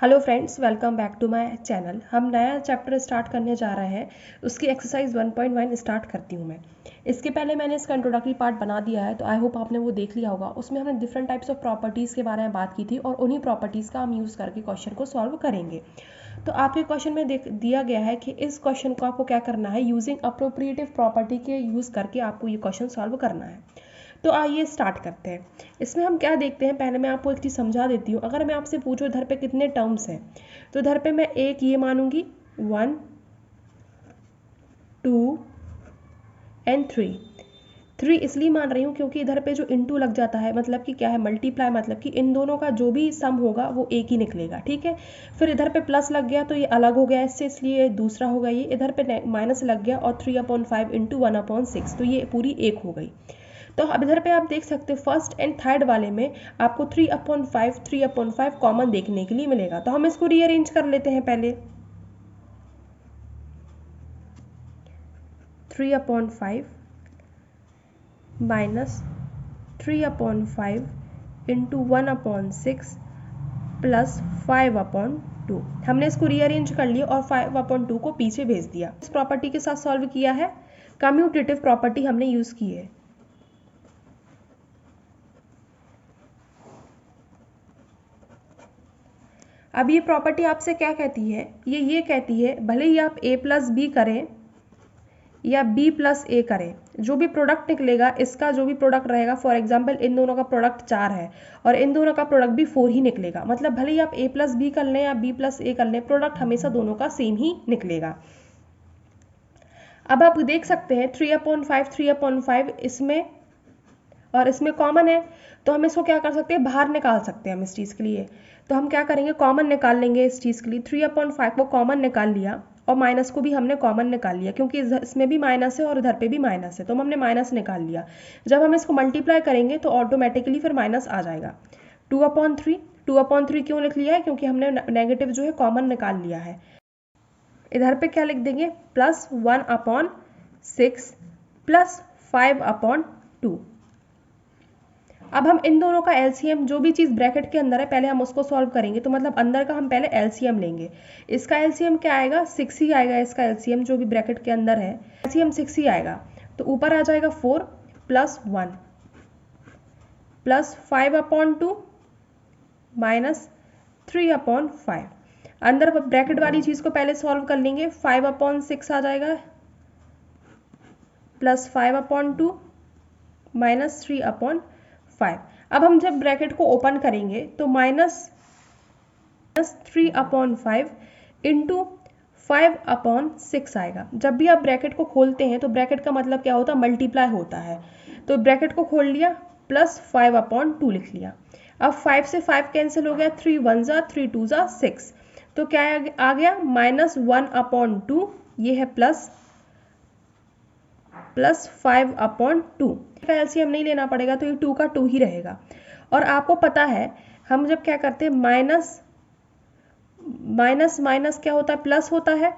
Hello friends, welcome back to my channel. हम नया chapter start करने जा रहे हैं। उसकी एक्सरसाइज 1.1 स्टार्ट करती हूँ मैं। इसके पहले मैंने इसका इंट्रोडक्टरी पार्ट बना दिया है, तो आई होप आपने वो देख लिया होगा। उसमें हमने डिफरेंट टाइप्स ऑफ प्रॉपर्टीज़ के बारे में बात की थी और उन्हीं प्रॉपर्टीज़ का हम यूज़ करके क्वेश्चन को सॉल्व करेंगे। तो आपके क्वेश्चन में दिया गया है कि इस क्वेश्चन को आपको क्या करना है, यूजिंग अप्रोप्रिएटिव प्रॉपर्टी के यूज़ करके आपको ये क्वेश्चन सॉल्व करना है। तो आइए स्टार्ट करते हैं। इसमें हम क्या देखते हैं, पहले मैं आपको एक चीज़ समझा देती हूँ। अगर मैं आपसे पूछूँ इधर पे कितने टर्म्स हैं, तो इधर पे मैं एक ये मानूंगी 1 2 एंड 3 इसलिए मान रही हूँ क्योंकि इधर पे जो इनटू लग जाता है मतलब कि क्या है, मल्टीप्लाई, मतलब कि इन दोनों का जो भी सम होगा वो एक ही निकलेगा। ठीक है, फिर इधर पे प्लस लग गया तो ये अलग हो गया इससे, इसलिए दूसरा होगा ये। इधर पे माइनस लग गया और 3/5 इंटू 1/6, तो ये पूरी एक हो गई। तो अब इधर पे आप देख सकते हो फर्स्ट एंड थर्ड वाले में आपको 3/5 कॉमन देखने के लिए मिलेगा। तो हम इसको रीअरेंज कर लेते हैं पहले। 3/5 माइनस 3/5 इंटू 1/6 प्लस 5/2। हमने इसको रीअरेंज कर लिया और 5/2 को पीछे भेज दिया। इस प्रॉपर्टी के साथ सॉल्व किया है, कम्यूटेटिव प्रॉपर्टी हमने यूज की है। अब ये प्रॉपर्टी आपसे क्या कहती है, ये कहती है भले ही आप a प्लस बी करें या b प्लस a करें, जो भी प्रोडक्ट निकलेगा, इसका जो भी प्रोडक्ट रहेगा, फॉर एग्जांपल इन दोनों का प्रोडक्ट 4 है और इन दोनों का प्रोडक्ट भी 4 ही निकलेगा। मतलब भले ही आप a प्लस बी कर लें या b प्लस a कर लें, प्रोडक्ट हमेशा दोनों का सेम ही निकलेगा। अब आप देख सकते हैं 3/5 इसमें और इसमें कॉमन है, तो हम इसको क्या कर सकते हैं, बाहर निकाल सकते हैं हम इस चीज़ के लिए। तो हम क्या करेंगे, कॉमन निकाल लेंगे इस चीज़ के लिए। 3/5 को कॉमन निकाल लिया और माइनस को भी हमने कॉमन निकाल लिया, क्योंकि इसमें भी माइनस है और इधर पे भी माइनस है, तो हमने माइनस निकाल लिया। जब हम इसको मल्टीप्लाई करेंगे तो ऑटोमेटिकली फिर माइनस आ जाएगा। 2/3 क्यों लिख लिया है, क्योंकि हमने नेगेटिव जो है कॉमन निकाल लिया है। इधर पे क्या लिख देंगे, प्लस 1/6 प्लस 5/2। अब हम इन दोनों का एलसीएम, जो भी चीज़ ब्रैकेट के अंदर है, पहले हम उसको सॉल्व करेंगे। तो मतलब अंदर का हम पहले एलसीएम लेंगे। इसका एलसीएम क्या आएगा, 6 ही आएगा। इसका एलसीएम जो भी ब्रैकेट के अंदर है, एलसीएम 6 ही आएगा। तो ऊपर आ जाएगा 4 प्लस 1 प्लस 5/2 माइनस 3/5। अंदर ब्रैकेट वाली चीज़ को पहले सॉल्व कर लेंगे। 5/6 आ जाएगा प्लस 5/2 माइनस 3/5। अब हम जब ब्रैकेट को ओपन करेंगे तो माइनस 3/5 इंटू 5/6 आएगा। जब भी आप ब्रैकेट को खोलते हैं तो ब्रैकेट का मतलब क्या होता है, मल्टीप्लाई होता है। तो ब्रैकेट को खोल लिया, प्लस 5/2 लिख लिया। अब 5 से 5 कैंसिल हो गया, 3 1 जा 3 2 जा 6। तो क्या आ गया, -1/2। ये है प्लस 5/2 का एलसीएम नहीं लेना पड़ेगा, तो ये 2 का 2 ही रहेगा। और आपको पता है हम जब क्या करते हैं, माइनस माइनस क्या होता है, प्लस होता है,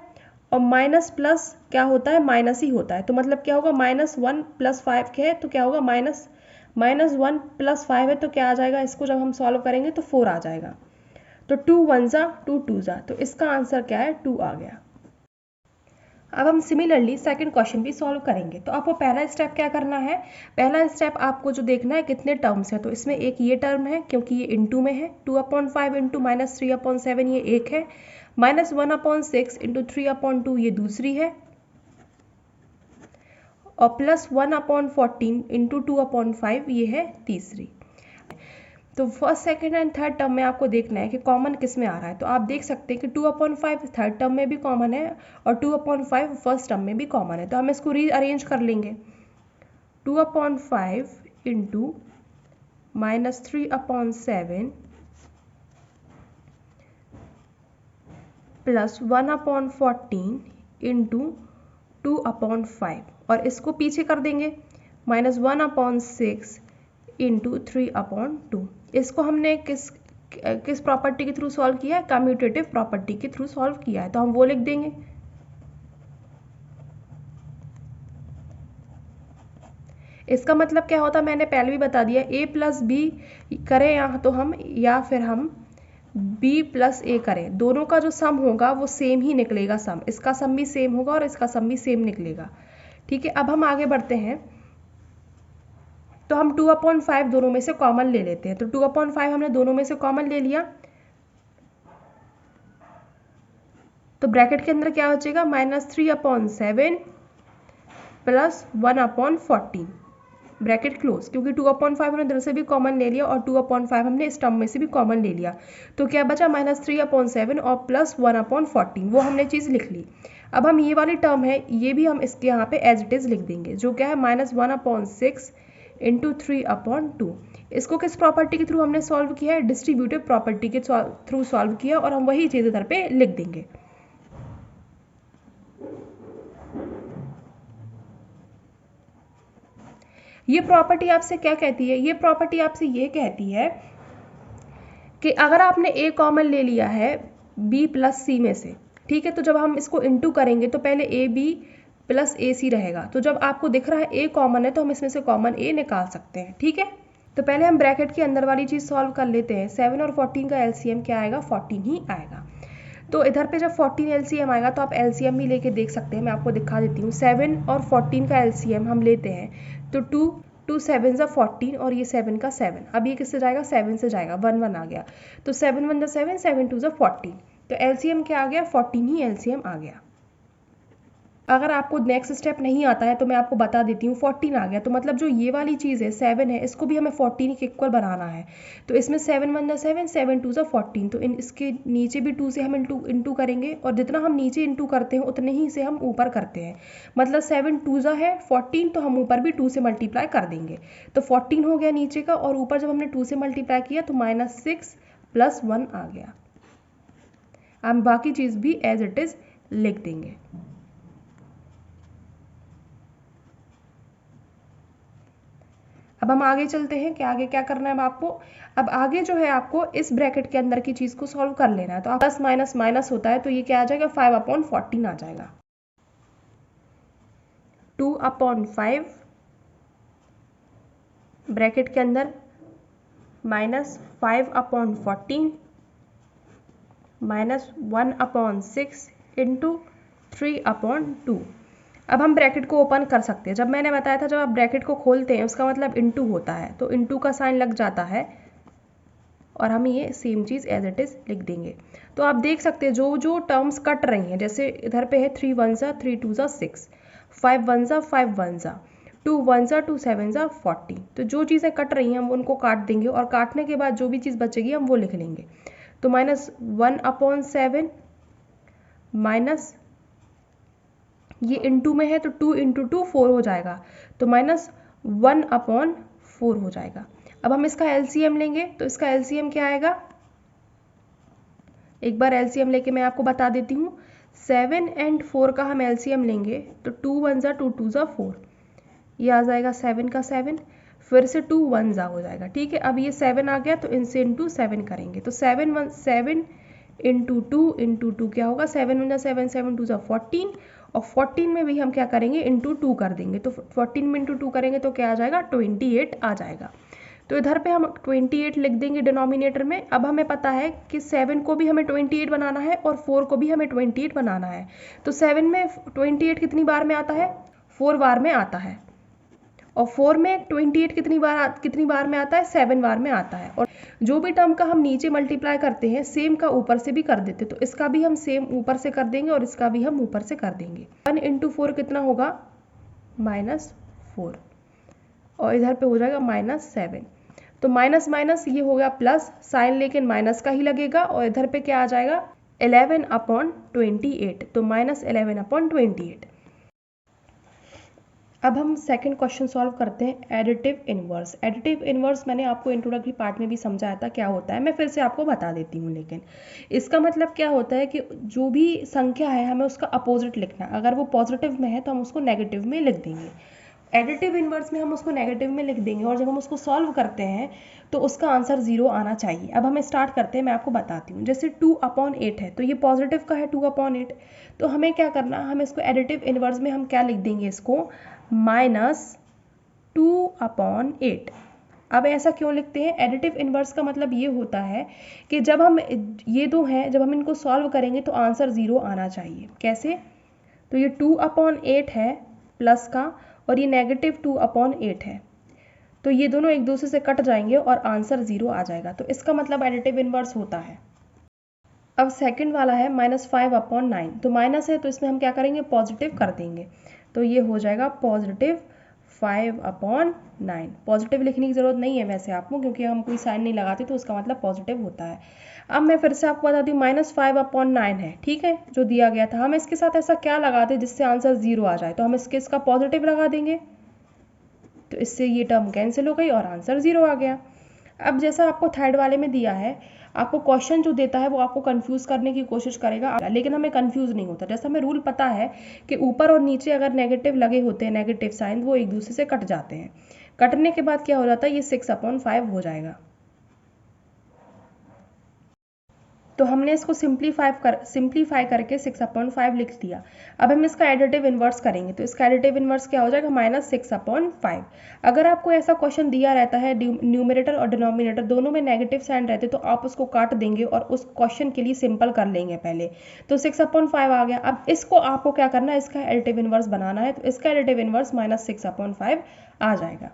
और माइनस प्लस क्या होता है, माइनस ही होता है। तो मतलब क्या होगा, -1 + 5 है तो क्या होगा, -1 + 5 है तो क्या आ जाएगा, इसको जब हम सॉल्व करेंगे तो 4 आ जाएगा। तो 2 1 जा 2 2 जा, तो इसका आंसर क्या है, 2 आ गया। अब हम सिमिलरली सेकंड क्वेश्चन भी सॉल्व करेंगे। तो आपको पहला स्टेप क्या करना है, पहला स्टेप आपको जो देखना है कितने टर्म्स है। तो इसमें एक ये टर्म है क्योंकि ये इनटू में है, 2/5 इंटू -3/7 ये एक है, -1/6 इंटू 3/2 ये दूसरी है, और प्लस 1/14 इंटू 2/5 ये है तीसरी। तो first second and third term में आपको देखना है कि कॉमन किस में आ रहा है। तो आप देख सकते हैं कि 2/5 थर्ड टर्म में भी कॉमन है और 2/5 फर्स्ट टर्म में भी कॉमन है। तो हम इसको रीअरेंज कर लेंगे। 2/5 इंटू -3/7 प्लस 1/14 इंटू 2/5, और इसको पीछे कर देंगे, -1/6 इंटू 3/2। इसको हमने किस प्रॉपर्टी के थ्रू सॉल्व किया है, कम्यूटेटिव प्रॉपर्टी के थ्रू सॉल्व किया है। तो हम वो लिख देंगे। इसका मतलब क्या होता है, मैंने पहले भी बता दिया, a प्लस बी करें या तो हम, या फिर हम बी प्लस ए करें, दोनों का जो सम होगा वो सेम ही निकलेगा सम, इसका सम भी सेम होगा और इसका सम भी सेम निकलेगा। ठीक है, अब हम आगे बढ़ते हैं। तो हम 2/5 दोनों में से कॉमन ले लेते हैं। तो 2/5 हमने दोनों में से कॉमन ले लिया, तो ब्रैकेट के अंदर क्या बचेगा, -3/7 प्लस 1/14 ब्रैकेट क्लोज, क्योंकि 2/5 हमने इधर से भी कॉमन ले लिया और 2/5 हमने इस टर्म में से भी कॉमन ले लिया। तो क्या बचा, -3/7 और प्लस 1/14, वो हमने चीज़ लिख ली। अब हम ये वाली टर्म है, ये भी हम इसके यहाँ पे एज इट इज़ लिख देंगे, जो क्या है -1/6 इंटू 3/2। इसको किस प्रॉपर्टी के थ्रू हमने सॉल्व किया है, डिस्ट्रीब्यूटिव प्रॉपर्टी के थ्रू सॉल्व किया, और हम वही चीज़ इधर पे लिख देंगे। ये प्रॉपर्टी आपसे क्या कहती है, ये प्रॉपर्टी आपसे ये कहती है कि अगर आपने ए कॉमन ले लिया है बी प्लस सी में से, ठीक है, तो जब हम इसको इनटू करेंगे तो पहले ए बी प्लस ए सी रहेगा। तो जब आपको दिख रहा है ए कॉमन है तो हम इसमें से कॉमन ए निकाल सकते हैं। ठीक है, तो पहले हम ब्रैकेट के अंदर वाली चीज़ सॉल्व कर लेते हैं। 7 और 14 का एलसीएम क्या आएगा, 14 ही आएगा। तो इधर पे जब 14 एलसीएम आएगा तो आप एलसीएम भी लेके देख सकते हैं, मैं आपको दिखा देती हूँ। 7 और 14 का एलसीएम हम लेते हैं तो 2 7 ज़ा 14 और ये 7 का 7, अब ये किससे जाएगा, 7 से जाएगा, 1 1 आ गया। तो 7 1 ज़ा 7, 7 2 ज़ा 14, तो एलसीएम क्या आ गया, 14 ही एलसीएम आ गया। अगर आपको नेक्स्ट स्टेप नहीं आता है तो मैं आपको बता देती हूँ, 14 आ गया तो मतलब जो ये वाली चीज़ है 7 है, इसको भी हमें 14 के इक्वल बनाना है। तो इसमें 7 1 ज़ा 7, 7 2 ज़ा 14, तो इसके नीचे भी 2 से हम इंटू करेंगे, और जितना हम नीचे इंटू करते हैं उतने ही से हम ऊपर करते हैं। मतलब 7 2 ज़ा है 14, तो हम ऊपर भी 2 से मल्टीप्लाई कर देंगे, तो 14 हो गया नीचे का, और ऊपर जब हमने 2 से मल्टीप्लाई किया तो -6 प्लस 1 आ गया। हम बाकी चीज़ भी एज इट इज़ लिख देंगे। अब हम आगे चलते हैं कि आगे क्या करना है आपको। अब आगे जो है आपको इस ब्रैकेट के अंदर की चीज़ को सॉल्व कर लेना है। तो प्लस माइनस माइनस होता है, तो ये क्या आ जाएगा, 5/14 आ जाएगा। 2/5 ब्रैकेट के अंदर -5/14 -1/6 इंटू 3/2। अब हम ब्रैकेट को ओपन कर सकते हैं। जब मैंने बताया था जब आप ब्रैकेट को खोलते हैं उसका मतलब इंटू होता है, तो इंटू का साइन लग जाता है और हम ये सेम चीज़ एज इट इज़ लिख देंगे। तो आप देख सकते हैं जो जो टर्म्स कट रही हैं, जैसे इधर पे है 3 1 ज़ा 3 2 ज़ा 6, 5 1 ज़ा 5 1 ज़ा 2 1 ज़ा 2 7 ज़ा 40। तो जो चीज़ें कट रही हैं हम उनको काट देंगे, और काटने के बाद जो भी चीज़ बचेगी हम वो लिख लेंगे। तो -1/7 माइनस ये इंटू में है तो 2 इंटू 2 4 हो जाएगा, तो -1/4 हो जाएगा। अब हम इसका एलसीएम लेंगे, तो इसका एलसीएम क्या आएगा, एक बार एलसीएम लेके मैं आपको बता देती हूँ। 7 और 4 का हम एलसीएम लेंगे तो 2 1 ज़ा 2 2 ज़ा 4, ये आ जाएगा 7 का 7, फिर से 2 1 ज़ा हो जाएगा। ठीक है, अब ये 7 आ गया तो इनसे इंटू 7 करेंगे, तो 7 इंटू 2 क्या होगा, 7 1 ज़ा 7, 7 2 ज़ा 14, और 14 में भी हम क्या करेंगे, इंटू 2 कर देंगे। तो 14 में इंटू 2 करेंगे तो क्या आ जाएगा, 28 आ जाएगा। तो इधर पे हम 28 लिख देंगे डिनोमिनेटर में। अब हमें पता है कि 7 को भी हमें 28 बनाना है और 4 को भी हमें 28 बनाना है। तो 7 में 28 कितनी बार में आता है, 4 बार में आता है, और 4 में 28 कितनी बार में आता है, 7 बार में आता है। और जो भी टर्म का हम नीचे मल्टीप्लाई करते हैं सेम का ऊपर से भी कर देते, तो इसका भी हम सेम ऊपर से कर देंगे और इसका भी हम ऊपर से कर देंगे। 1 इंटू 4 कितना होगा, -4, और इधर पे हो जाएगा -7। तो माइनस माइनस ये हो गया प्लस, साइन लेकिन माइनस का ही लगेगा, और इधर पे क्या आ जाएगा, 11/28, तो -11/28। अब हम सेकंड क्वेश्चन सॉल्व करते हैं, एडिटिव इनवर्स। एडिटिव इनवर्स मैंने आपको इंट्रोडक्टरी पार्ट में भी समझाया था क्या होता है, मैं फिर से आपको बता देती हूँ। लेकिन इसका मतलब क्या होता है कि जो भी संख्या है हमें उसका अपोजिट लिखना है। अगर वो पॉजिटिव में है तो हम उसको नेगेटिव में लिख देंगे, एडिटिव इनवर्स में हम उसको नेगेटिव में लिख देंगे, और जब हम उसको सॉल्व करते हैं तो उसका आंसर 0 आना चाहिए। अब हम स्टार्ट करते हैं, मैं आपको बताती हूँ। जैसे 2/8 है तो ये पॉजिटिव का है 2/8, तो हमें क्या करना, हम इसको एडिटिव इनवर्स में हम क्या लिख देंगे, इसको -2/8। अब ऐसा क्यों लिखते हैं? एडिटिव इन्वर्स का मतलब ये होता है कि जब हम ये दो हैं, जब हम इनको सॉल्व करेंगे तो आंसर 0 आना चाहिए। कैसे? तो ये 2/8 है प्लस का और ये -2/8 है, तो ये दोनों एक दूसरे से कट जाएंगे और आंसर 0 आ जाएगा। तो इसका मतलब एडिटिव इन्वर्स होता है। अब सेकंड वाला है -5/9, तो माइनस है तो इसमें हम क्या करेंगे? पॉजिटिव कर देंगे, तो ये हो जाएगा +5/9। पॉजिटिव लिखने की ज़रूरत नहीं है वैसे आपको, क्योंकि हम कोई साइन नहीं लगाते तो उसका मतलब पॉजिटिव होता है। अब मैं फिर से आपको बताती हूँ, -5/9 है, ठीक है, जो दिया गया था। हम इसके साथ ऐसा क्या लगाते जिससे आंसर 0 आ जाए? तो हम इसका पॉजिटिव लगा देंगे, तो इससे ये टर्म कैंसिल हो गई और आंसर 0 आ गया। अब जैसा आपको थर्ड वाले में दिया है, आपको क्वेश्चन जो देता है वो आपको कंफ्यूज करने की कोशिश करेगा, लेकिन हमें कंफ्यूज नहीं होता। जैसा हमें रूल पता है कि ऊपर और नीचे अगर नेगेटिव लगे होते हैं, नेगेटिव साइन, वो एक दूसरे से कट जाते हैं। कटने के बाद क्या हो जाता है? ये 6/5 हो जाएगा। तो हमने इसको सिंप्लीफाई करके 6/5 लिख दिया। अब हम इसका एडिटिव इन्वर्स करेंगे, तो इसका एडिटिव इन्वर्स क्या हो जाएगा? -6/5। अगर आपको ऐसा क्वेश्चन दिया रहता है, न्यूमरेटर और डिनोमिनेटर दोनों में नेगेटिव साइन रहते, तो आप उसको काट देंगे और उस क्वेश्चन के लिए सिंपल कर लेंगे पहले। तो 6/5 आ गया। अब इसको आपको क्या करना है? इसका एडिटिव इन्वर्स बनाना है, तो इसका एडिटिव इन्वर्स -6/5 आ जाएगा।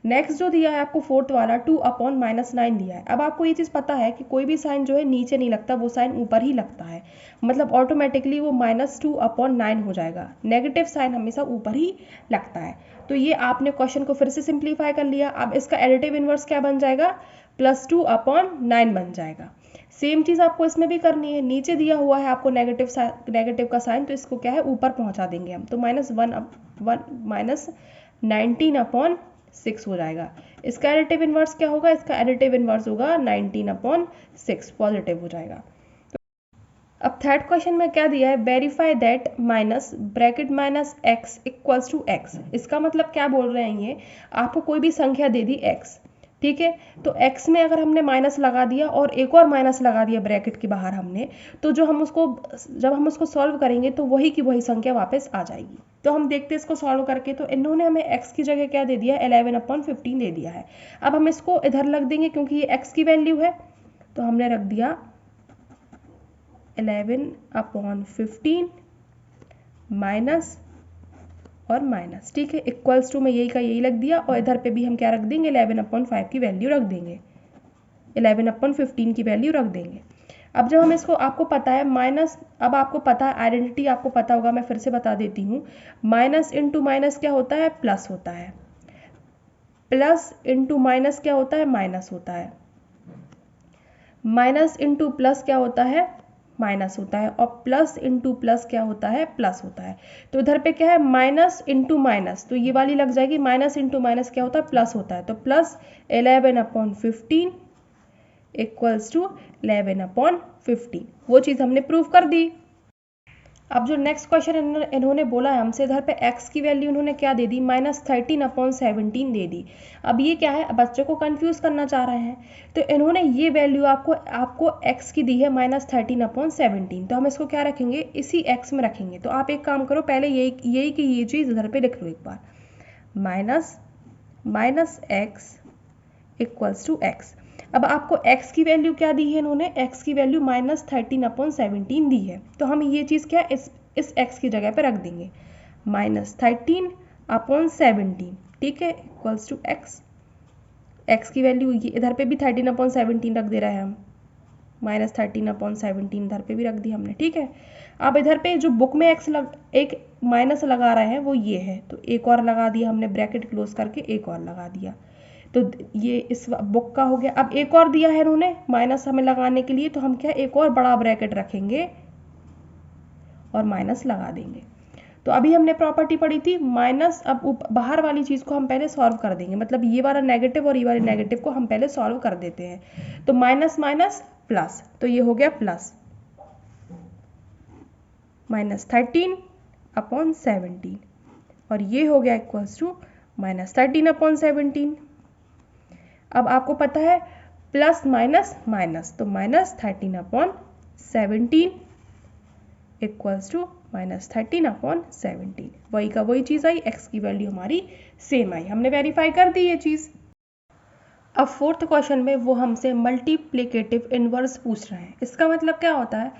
नेक्स्ट जो दिया है आपको फोर्थ वाला, 2/-9 दिया है। अब आपको ये चीज़ पता है कि कोई भी साइन जो है नीचे नहीं लगता, वो साइन ऊपर ही लगता है, मतलब ऑटोमेटिकली वो -2/9 हो जाएगा। नेगेटिव साइन हमेशा ऊपर ही लगता है। तो ये आपने क्वेश्चन को फिर से सिंप्लीफाई कर लिया। अब इसका एडिटिव इन्वर्स क्या बन जाएगा? +2/9 बन जाएगा। सेम चीज़ आपको इसमें भी करनी है। नीचे दिया हुआ है आपको नेगेटिव का साइन, तो इसको क्या है? ऊपर पहुंचा देंगे हम, तो -19/6 हो जाएगा। इसका एडिटिव इन्वर्स क्या होगा? इसका एडिटिव इन्वर्स होगा 19/6, पॉजिटिव हो जाएगा। अब थर्ड क्वेश्चन में क्या दिया है? Verify that bracket -x equals to x। इसका मतलब क्या बोल रहे हैं? ये आपको कोई भी संख्या दे दी x, ठीक है, तो x में अगर हमने माइनस लगा दिया और एक और माइनस लगा दिया ब्रैकेट के बाहर हमने, तो जब हम उसको सॉल्व करेंगे तो वही की वही संख्या वापस आ जाएगी। तो हम देखते हैं इसको सॉल्व करके, तो इन्होंने हमें x की जगह क्या दे दिया? 11/15 दे दिया है। अब हम इसको इधर रख देंगे क्योंकि ये x की वैल्यू है, तो हमने रख दिया 11/15 माइनस और माइनस, ठीक है, इक्वल्स टू में यही का यही लग दिया, और इधर पे भी हम क्या रख देंगे? 11/5 की वैल्यू रख देंगे, 11/15 की वैल्यू रख देंगे। अब जब हम इसको, आपको पता है माइनस, अब आपको पता है आइडेंटिटी, आपको पता होगा, मैं फिर से बता देती हूँ। माइनस इंटू माइनस क्या होता है? प्लस होता है। प्लस इंटू माइनस क्या होता है? माइनस होता है। माइनस इंटू प्लस क्या होता है? माइनस होता है। और प्लस इंटू प्लस क्या होता है? प्लस होता है। तो इधर पे क्या है? माइनस इंटू माइनस, तो ये वाली लग जाएगी। माइनस इंटू माइनस क्या होता है? प्लस होता है। तो प्लस 11/15 इक्वल्स टू 11/15, वो चीज़ हमने प्रूव कर दी। अब जो नेक्स्ट क्वेश्चन इन्होंने बोला है हमसे, इधर पे x की वैल्यू इन्होंने क्या दे दी? -13/17 दे दी। अब ये क्या है? बच्चों को कंफ्यूज करना चाह रहे हैं, तो इन्होंने ये वैल्यू आपको x की दी है -13/17, तो हम इसको क्या रखेंगे? इसी x में रखेंगे। तो आप एक काम करो, पहले यही की ये चीज़ इधर पे लिख लो एक बार, minus x equals to x। अब आपको x की वैल्यू क्या दी है? इन्होंने x की वैल्यू -13/17 दी है, तो हम ये चीज़ क्या इस x की जगह पे रख देंगे, -13/17, ठीक है, इक्वल्स टू x। x की वैल्यू ये इधर पे भी 13/17 रख दे रहे हैं हम, -13/17 इधर पे भी रख दी हमने, ठीक है। अब इधर पे जो बुक में एक माइनस लगा रहे हैं वो ये है, तो एक और लगा दिया हमने, ब्रैकेट क्लोज करके एक और लगा दिया, तो ये इस बुक का हो गया। अब एक और दिया है इन्होंने माइनस हमें लगाने के लिए, तो हम क्या एक और बड़ा ब्रैकेट रखेंगे और माइनस लगा देंगे। तो अभी हमने प्रॉपर्टी पढ़ी थी माइनस, अब बाहर वाली चीज़ को हम पहले सॉल्व कर देंगे, मतलब ये वाला नेगेटिव और ये वाले नेगेटिव को हम पहले सॉल्व कर देते हैं। तो माइनस माइनस प्लस, तो ये हो गया प्लस -13/17, और ये हो गया इक्वल्स टू -13/17। अब आपको पता है प्लस माइनस माइनस, तो -13/17 इक्वल्स टू -13/17, वही का वही चीज़ आई, x की वैल्यू हमारी सेम आई, हमने वेरीफाई कर दी ये चीज़। अब फोर्थ क्वेश्चन में वो हमसे मल्टीप्लिकेटिव इनवर्स पूछ रहे हैं। इसका मतलब क्या होता है,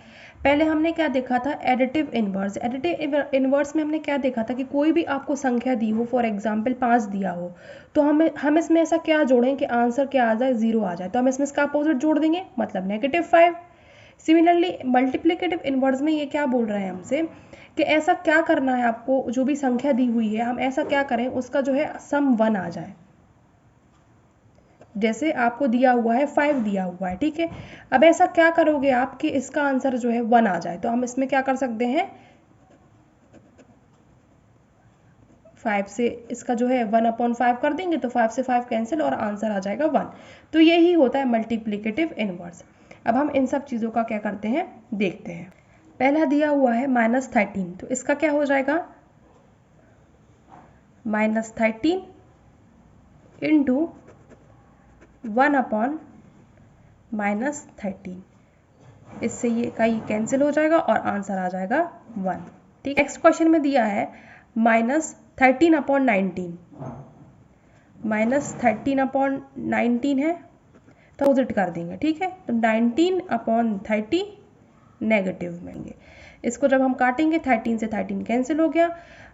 पहले हमने क्या देखा था, एडिटिव इनवर्स। एडिटिव इनवर्स में हमने क्या देखा था कि कोई भी आपको संख्या दी हो, फॉर एग्जांपल 5 दिया हो, तो हम इसमें ऐसा क्या जोड़ें कि आंसर क्या आ जाए, 0 आ जाए, तो हम इसमें इसका अपोजिट जोड़ देंगे, मतलब -5। सिमिलरली मल्टीप्लिकेटिव इनवर्स में ये क्या बोल रहे हैं हमसे कि ऐसा क्या करना है आपको, जो भी संख्या दी हुई है हम ऐसा क्या करें उसका जो है सम 1 आ जाए। जैसे आपको दिया हुआ है 5 दिया हुआ है, ठीक है। अब ऐसा क्या करोगे आप कि इसका आंसर जो है 1 आ जाए, तो हम इसमें क्या कर सकते हैं, 5 से इसका जो है 1/5 कर देंगे, तो 5 से 5 कैंसिल और आंसर आ जाएगा 1। तो यही होता है मल्टीप्लिकेटिव इनवर्स। अब हम इन सब चीज़ों का क्या करते हैं, देखते हैं। पहला दिया हुआ है -13, तो इसका क्या हो जाएगा, -13 इंटू 1/-13, इससे ये का ये कैंसिल हो जाएगा और आंसर आ जाएगा 1। ठीक, नेक्स्ट क्वेश्चन में दिया है -13/19, -13/19 है, तो अपोजिट कर देंगे, ठीक है। तो 19/30 नेगेटिव में, इसको जब हम काटेंगे 13 से 13 कैंसिल हो गया,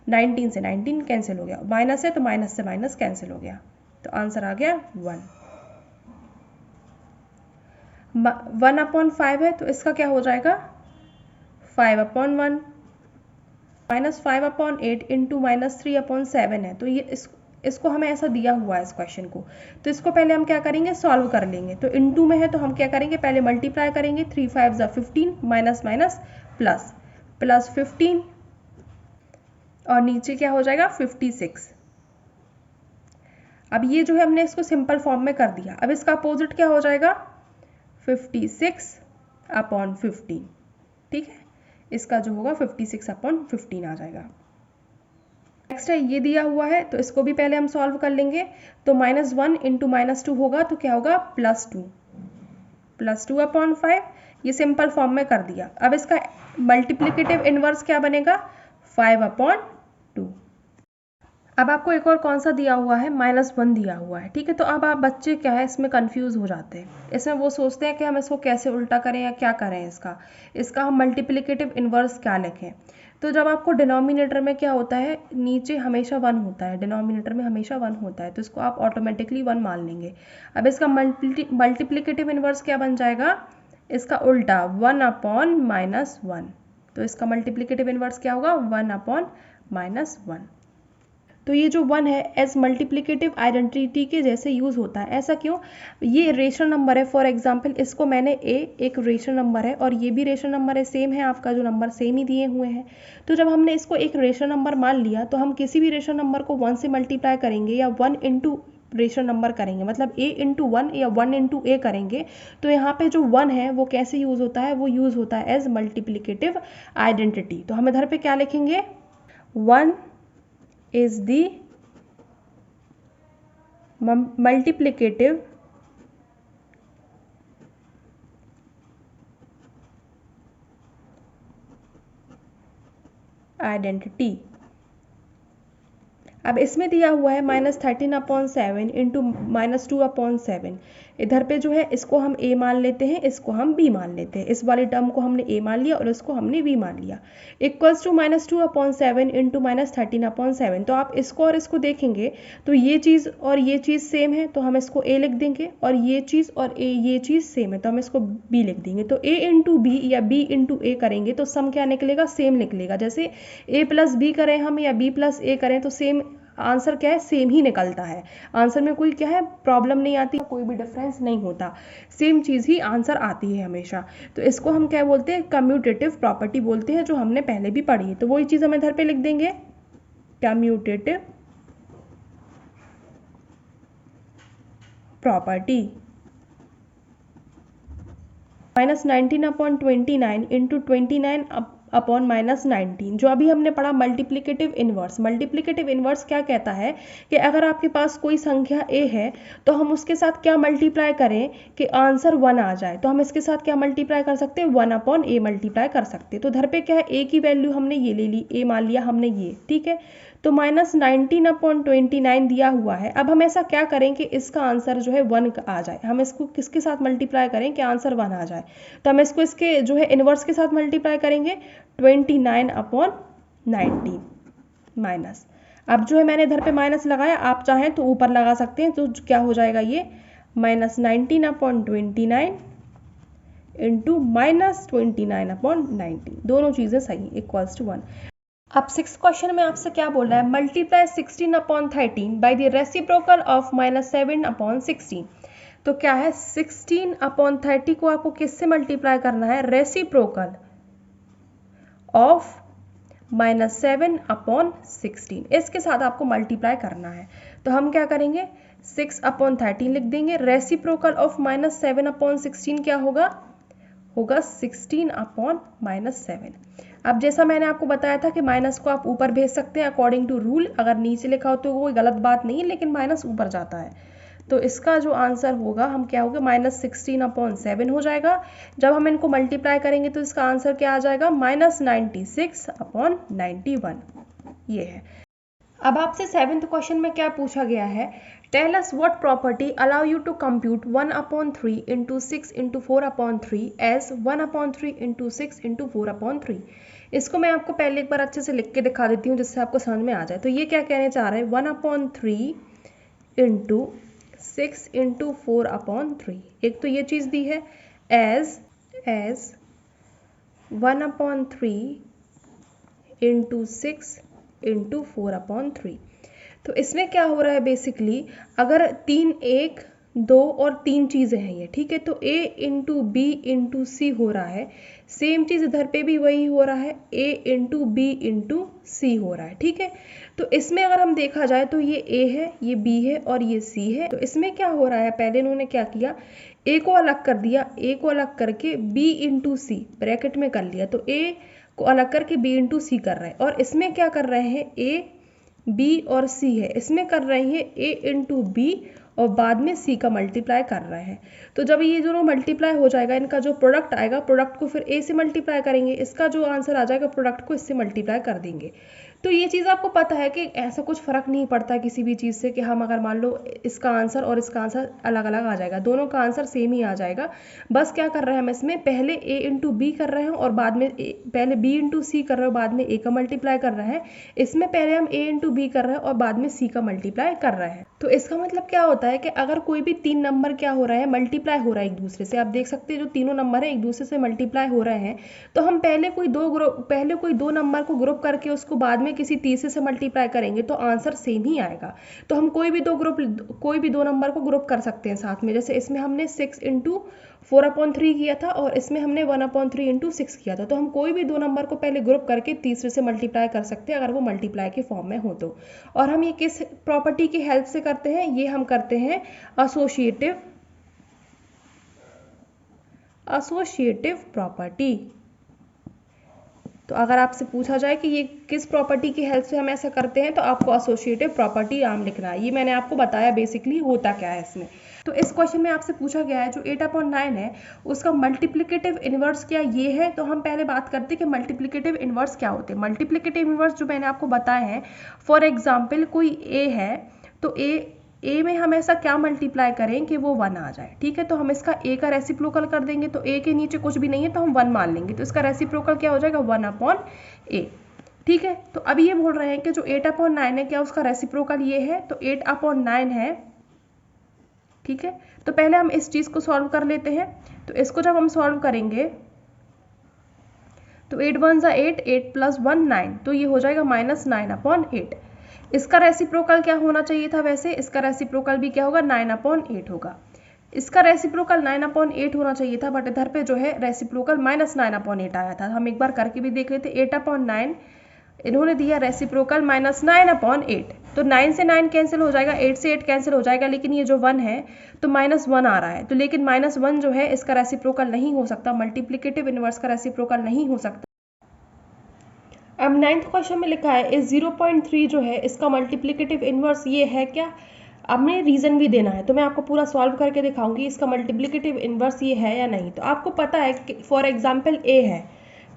19 से 19 कैंसिल हो गया, माइनस है तो माइनस से माइनस कैंसिल हो गया, तो आंसर आ गया 1। 1/5 है तो इसका क्या हो जाएगा 5/1, -5/8 इंटू -3/7 है, तो ये इसको हमें ऐसा दिया हुआ है इस क्वेश्चन को, तो इसको पहले हम क्या करेंगे, सॉल्व कर लेंगे। तो इनटू में है तो हम क्या करेंगे, पहले मल्टीप्लाई करेंगे, 3 5 15, माइनस माइनस प्लस, प्लस 15 और नीचे क्या हो जाएगा 56। अब ये जो है हमने इसको सिंपल फॉर्म में कर दिया, अब इसका अपोजिट क्या हो जाएगा 56/15, ठीक है, इसका जो होगा 56/15 आ जाएगा। नेक्स्ट है ये दिया हुआ है, तो इसको भी पहले हम सॉल्व कर लेंगे। तो -1 इंटू -2 होगा, तो क्या होगा +2, +2/5, ये सिंपल फॉर्म में कर दिया। अब इसका मल्टीप्लिकेटिव इनवर्स क्या बनेगा 5/2। अब आपको एक और कौन सा दिया हुआ है, -1 दिया हुआ है, ठीक है। तो अब आप बच्चे क्या है इसमें कंफ्यूज हो जाते हैं, इसमें वो सोचते हैं कि हम इसको कैसे उल्टा करें या क्या करें, इसका हम मल्टीप्लिकेटिव इनवर्स क्या लिखें। तो जब आपको डिनोमिनेटर में क्या होता है, नीचे हमेशा 1 होता है, डिनोमिनेटर में हमेशा 1 होता है, तो इसको आप ऑटोमेटिकली 1 मान लेंगे। अब इसका मल्टीप्लिकेटिव इनवर्स क्या बन जाएगा, इसका उल्टा 1/-1, तो इसका मल्टीप्लिकेटिव इनवर्स क्या होगा 1/-1। तो ये जो 1 है एज मल्टीप्लिकेटिव आइडेंटिटी के जैसे यूज़ होता है। ऐसा क्यों, ये रेशनल नंबर है, फॉर एग्जांपल इसको मैंने एक रेशनल नंबर है और ये भी रेशनल नंबर है, सेम है, आपका जो नंबर सेम ही दिए हुए हैं। तो जब हमने इसको एक रेशनल नंबर मान लिया, तो हम किसी भी रेशनल नंबर को 1 से मल्टीप्लाई करेंगे या 1 इंटू रेशनल नंबर करेंगे, मतलब a इंटू 1 या 1 इंटू ए करेंगे, तो यहाँ पे जो 1 है वो कैसे यूज़ होता है, वो यूज़ होता है एज मल्टीप्लिकेटिव आइडेंटिटी। तो हम इधर पे क्या लिखेंगे, 1 is the multiplicative identity। अब इसमें दिया हुआ है -13/7 इंटू -2/7, इधर पे जो है इसको हम a मान लेते हैं, इसको हम b मान लेते हैं, इस वाले टर्म को हमने a मान लिया और इसको हमने b मान लिया, इक्वल्स टू -2/7 इंटू -13/7। तो आप इसको और इसको देखेंगे तो ये चीज़ और ये चीज़ सेम है, तो हम इसको a लिख देंगे, और ये चीज़ और ये चीज़ सेम है तो हम इसको b लिख देंगे। तो a इंटू बी या b इंटू ए करेंगे तो सम क्या निकलेगा, सेम निकलेगा। जैसे a प्लस बी करें हम या b प्लस ए करें तो सेम आंसर क्या है, सेम ही निकलता है। आंसर में कोई क्या है प्रॉब्लम नहीं आती, कोई भी डिफरेंस नहीं होता, सेम चीज़ ही आंसर आती है हमेशा। तो इसको हम क्या बोलते हैं, कम्यूटेटिव प्रॉपर्टी बोलते हैं, जो हमने पहले भी पढ़ी है। तो वही चीज़ हम इधर पे लिख देंगे, कम्यूटेटिव प्रॉपर्टी। -19/29 इंटू 29 अपॉन -19, जो अभी हमने पढ़ा मल्टीप्लिकेटिव इन्वर्स। मल्टीप्लिकेटिव इन्वर्स क्या कहता है कि अगर आपके पास कोई संख्या a है तो हम उसके साथ क्या मल्टीप्लाई करें कि आंसर 1 आ जाए, तो हम इसके साथ क्या मल्टीप्लाई कर सकते हैं, 1 अपॉन a मल्टीप्लाई कर सकते हैं। तो इधर पे क्या है, a की वैल्यू हमने ये ले ली, a मान लिया हमने ये, ठीक है। तो -19 अपॉन 29 दिया हुआ है। अब हम ऐसा क्या करें कि इसका आंसर जो है 1 आ जाए। हम इसको किसके साथ मल्टीप्लाई करें कि आंसर 1 आ जाए, तो हम इसको इसके जो है इन्वर्स के साथ मल्टीप्लाई करेंगे, 29 अपॉन 19 माइनस। अब जो है मैंने इधर पे माइनस लगाया, आप चाहें तो ऊपर लगा सकते हैं, तो क्या हो जाएगा ये -19 अपॉन 29 इंटू -29 अपॉन 19, दोनों चीज़ें सही इक्वल्स टू 1। अब 6th क्वेश्चन में आपसे क्या बोल रहा है, multiply 16 upon 13 by the reciprocal of -7 upon 16। तो क्या है, 16 अपॉन 30 को आपको किससे मल्टीप्लाई करना है, रेसिप्रोकल ऑफ -7 अपॉन 16, इसके साथ आपको मल्टीप्लाई करना है। तो हम क्या करेंगे, 6 अपॉन 13 लिख देंगे, रेसिप्रोकल ऑफ -7 अपॉन 16 क्या होगा, 16 अपॉन -7। अब जैसा मैंने आपको बताया था कि माइनस को आप ऊपर भेज सकते हैं अकॉर्डिंग टू रूल, अगर नीचे लिखा हो तो कोई गलत बात नहीं है, लेकिन माइनस ऊपर जाता है। तो इसका जो आंसर होगा, हम क्या होगा, -16 अपॉन 7 हो जाएगा। जब हम इनको मल्टीप्लाई करेंगे तो इसका आंसर क्या आ जाएगा, -96 अपॉन 91, ये है। अब आपसे 7th क्वेश्चन में क्या पूछा गया है, tell us what property allow you to compute 1 upon 3 into 6 into 4 upon 3 as 1 upon 3 into 6 into 4 upon 3। इसको मैं आपको पहले एक बार अच्छे से लिख के दिखा देती हूँ जिससे आपको समझ में आ जाए। तो ये क्या कहने चाह रहे हैं, 1 अपॉन 3 इंटू 6 इंटू 4 अपॉन 3। एक तो ये चीज़ दी है, as 1 upon 3 into 6 into 4 upon 3। तो इसमें क्या हो रहा है, बेसिकली अगर 3 1 2 और 3 चीज़ें हैं ये, ठीक है, तो a इंटू बी इंटू सी हो रहा है। सेम चीज़ इधर पे भी वही हो रहा है, a इंटू बी इंटू सी हो रहा है, ठीक है। तो इसमें अगर हम देखा जाए तो ये a है, ये b है और ये c है। तो इसमें क्या हो रहा है, पहले इन्होंने क्या किया, a को अलग कर दिया, a को अलग करके b इंटू सी ब्रैकेट में कर लिया, तो a को अलग करके b इंटू सी कर रहे हैं। और इसमें क्या कर रहे हैं, a b और c है, इसमें कर रहे हैं a इंटू बी और बाद में c का मल्टीप्लाई कर रहे हैं। तो जब ये दोनों मल्टीप्लाई हो जाएगा, इनका जो प्रोडक्ट आएगा, प्रोडक्ट को फिर a से मल्टीप्लाई करेंगे, इसका जो आंसर आ जाएगा प्रोडक्ट को इससे मल्टीप्लाई कर देंगे। तो ये चीज़ आपको पता है कि ऐसा कुछ फ़र्क नहीं पड़ता किसी भी चीज़ से कि हम अगर मान लो इसका आंसर और इसका आंसर अलग अलग आ जाएगा, दोनों का आंसर सेम ही आ जाएगा। बस क्या कर रहे हैं हम इसमें, पहले a इंटू बी कर रहे हैं और बाद में पहले b इंटू सी कर रहे हैं, बाद में a का मल्टीप्लाई कर रहे हैं। इसमें पहले हम a इंटू बी कर रहे हैं और बाद में c का मल्टीप्लाई कर रहे हैं। तो इसका मतलब क्या होता है कि अगर कोई भी 3 नंबर क्या हो रहा है, मल्टीप्लाई हो रहा है एक दूसरे से, आप देख सकते हैं जो तीनों नंबर है एक दूसरे से मल्टीप्लाई हो रहे हैं, तो हम पहले कोई दो नंबर को ग्रुप करके उसको बाद में किसी तीसरे से मल्टीप्लाई करेंगे तो आंसर सेम ही आएगा। तो हम कोई भी दो नंबर को ग्रुप कर सकते हैं साथ में। जैसे इसमें हमने 6 इंटू 4 अपॉन 3 किया था और इसमें हमने 1 अपॉन 3 इंटू 6 किया था। तो हम कोई भी दो नंबर को पहले ग्रुप करके तीसरे से मल्टीप्लाई कर सकते हैं अगर वो मल्टीप्लाई के फॉर्म में हो तो। और हम ये किस प्रॉपर्टी की हेल्प से करते हैं, ये हम करते हैं एसोसिएटिव प्रॉपर्टी। तो अगर आपसे पूछा जाए कि ये किस प्रॉपर्टी की हेल्प से हम ऐसा करते हैं, तो आपको एसोसिएटिव प्रॉपर्टी नाम लिखना है। ये मैंने आपको बताया बेसिकली होता क्या है इसमें। तो इस क्वेश्चन में आपसे पूछा गया है जो 8/9 है उसका मल्टीप्लिकेटिव इन्वर्स क्या ये है। तो हम पहले बात करते हैं कि मल्टीप्लिकेटिव इन्वर्स क्या होते हैं। मल्टीप्लिकेटिव इन्वर्स जो मैंने आपको बताए हैं, फॉर एग्जाम्पल कोई a है, तो a में हम ऐसा क्या मल्टीप्लाई करें कि वो 1 आ जाए, ठीक है। तो हम इसका a का रेसिप्रोकल कर देंगे, तो a के नीचे कुछ भी नहीं है तो हम 1 मान लेंगे, तो इसका रेसिप्रोकल क्या हो जाएगा, 1 अपॉन a, ठीक है। तो अब ये बोल रहे हैं कि जो 8/9 है क्या उसका रेसिप्रोकल ये है, तो 8/9 है, ठीक है। तो पहले हम इस चीज़ को सॉल्व कर लेते हैं। तो इसको जब हम सॉल्व करेंगे तो 8 1 ज़ा 8, 8 + 1 9, तो ये हो जाएगा -9/8। इसका रेसिप्रोकल क्या होना चाहिए था, वैसे इसका रेसिप्रोकल भी क्या होगा, 9/8 होगा। इसका रेसिप्रोकल 9/8 होना चाहिए था, बट इधर पे जो है रेसिप्रोकल -9/8 आया था। हम एक बार करके भी देख लेते। 8/9 इन्होंने दिया रेसिप्रोकल -9/8, तो 9 से 9 कैंसिल हो जाएगा, 8 से 8 कैंसिल हो जाएगा, लेकिन ये जो 1 है तो -1 आ रहा है। तो लेकिन -1 जो है इसका रेसिप्रोकल नहीं हो सकता, मल्टीप्लिकेटिव इन्वर्स का रेसिप्रोकल नहीं हो सकता। अब 9th क्वेश्चन में लिखा है इस 0.3 जो है इसका मल्टीप्लिकेटिव इनवर्स ये है क्या। अब मैं रीज़न भी देना है तो मैं आपको पूरा सॉल्व करके दिखाऊंगी इसका मल्टीप्लिकेटिव इनवर्स ये है या नहीं। तो आपको पता है कि फॉर एग्जांपल ए है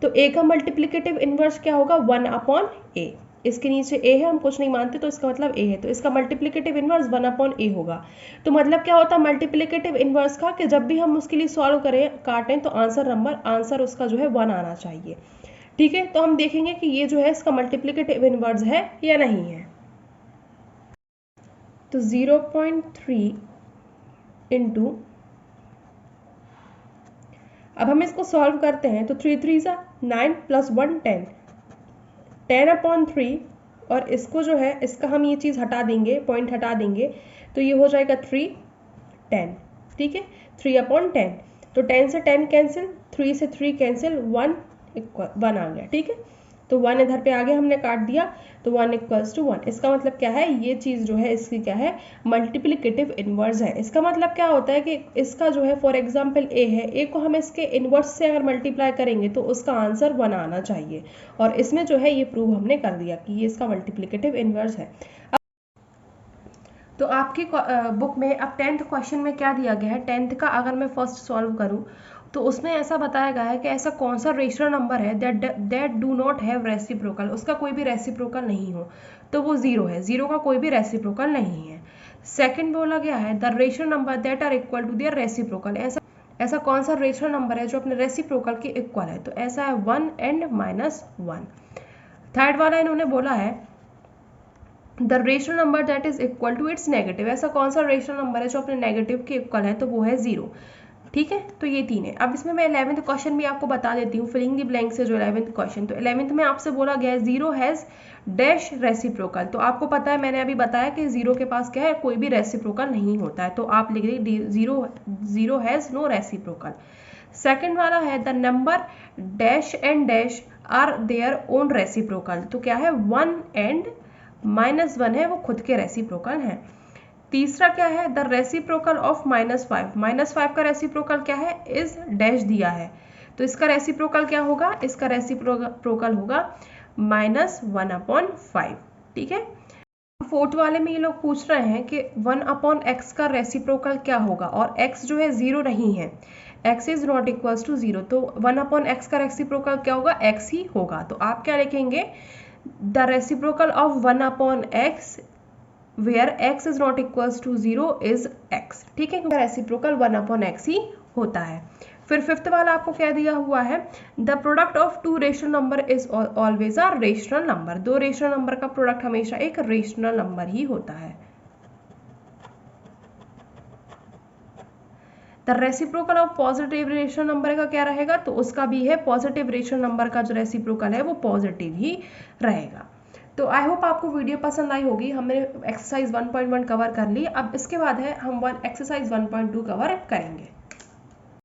तो ए का मल्टीप्लिकेटिव इनवर्स क्या होगा 1/a। इसके नीचे ए है, हम कुछ नहीं मानते तो इसका मतलब ए है, तो इसका मल्टीप्लिकेटिव इनवर्स 1/a होगा। तो मतलब क्या होता है मल्टीप्लिकेटिव इनवर्स का कि जब भी हम उसके लिए सॉल्व करें काटें तो आंसर उसका जो है 1 आना चाहिए। ठीक है, तो हम देखेंगे कि ये जो है इसका मल्टीप्लिकेटिव इनवर्स है या नहीं है। तो 0.3 इंटू, अब हम इसको सॉल्व करते हैं तो 3 3 9 + 1 10, 10/3 और इसको जो है इसका हम ये चीज़ हटा देंगे, पॉइंट हटा देंगे तो ये हो जाएगा 3 10। ठीक है, 3/10 तो 10 से 10 कैंसिल, 3 से 3 कैंसिल, 1 आ गया। ठीक है, तो 1 इधर पे आगे हमने काट दिया तो 1 = 1। इसका मतलब क्या है, ये चीज़ जो है इसकी क्या है मल्टीप्लिकेटिव इनवर्स है। इसका मतलब क्या होता है कि इसका जो है फॉर एग्जांपल ए है, ए को हम इसके इनवर्स से अगर मल्टीप्लाई करेंगे तो उसका आंसर 1 आना चाहिए। और इसमें जो है ये प्रूव हमने कर दिया कि ये इसका मल्टीप्लिकेटिव इनवर्स है। तो आपकी बुक में अब 10th क्वेश्चन में क्या दिया गया है, 10th का अगर मैं फर्स्ट सॉल्व करूं तो उसमें ऐसा बताया गया है कि ऐसा कौन सा रेशनल नंबर है that do not have reciprocal, उसका कोई भी रेसिप्रोकल नहीं हो, तो वो 0 है, 0 का कोई भी रेसिप्रोकल नहीं है। सेकंड बोला गया है the rational number that are equal to their reciprocal, ऐसा कौन सा रेशनल नंबर है जो अपने रेसिप्रोकल के इक्वल है, तो ऐसा है 1 and -1। थर्ड वाला इन्होंने बोला है the rational number that is equal to its negative, ऐसा कौन सा रेशनल नंबर है जो अपने नेगेटिव के इक्वल है, तो वो है 0। ठीक है, तो ये 3 है। अब इसमें मैं 11th क्वेश्चन भी आपको बता देती हूँ, फिलिंग द ब्लैंक से जो 11th क्वेश्चन, तो 11th में आपसे बोला गया है 0 हैज डैश रेसिप्रोकल, तो आपको पता है मैंने अभी बताया कि 0 के पास क्या है कोई भी रेसिप्रोकल नहीं होता है, तो आप लिख दीजिए 0 हैज नो रेसिप्रोकल। सेकंड वाला है the number dash and dash are their own reciprocal, तो क्या है 1 and -1 है वो खुद के रेसिप्रोकल हैं। तीसरा क्या है द रेसिप्रोकल ऑफ -5, -5 का रेसिप्रोकल क्या है इज डैश दिया है, तो इसका रेसिप्रोकल क्या होगा, इसका रेसिप्रोकल होगा -1/5। ठीक है, फोर्थ वाले में ये लोग पूछ रहे हैं कि 1/x का रेसिप्रोकल क्या होगा, और x जो है 0 नहीं है, x is not equals to 0, तो 1/x का रेसिप्रोकल क्या होगा, x ही होगा। तो आप क्या लिखेंगे the reciprocal of 1/x where x is not equals to 0 is x। ठीक है, क्योंकि रेसिप्रोकल 1/x ही होता है। फिर फिफ्थ वाला आपको क्या दिया हुआ है the product of 2 rational number is always a rational number, 2 rational number का प्रोडक्ट हमेशा एक रेशनल नंबर ही होता है। The reciprocal of positive rational number का क्या रहेगा, तो उसका भी है पॉजिटिव रेशनल नंबर का जो रेसिप्रोकल है वो पॉजिटिव ही रहेगा। तो आई होप आपको वीडियो पसंद आई होगी। हमने एक्सरसाइज 1.1 कवर कर ली, अब इसके बाद है हम एक्सरसाइज 1.2 कवर करेंगे।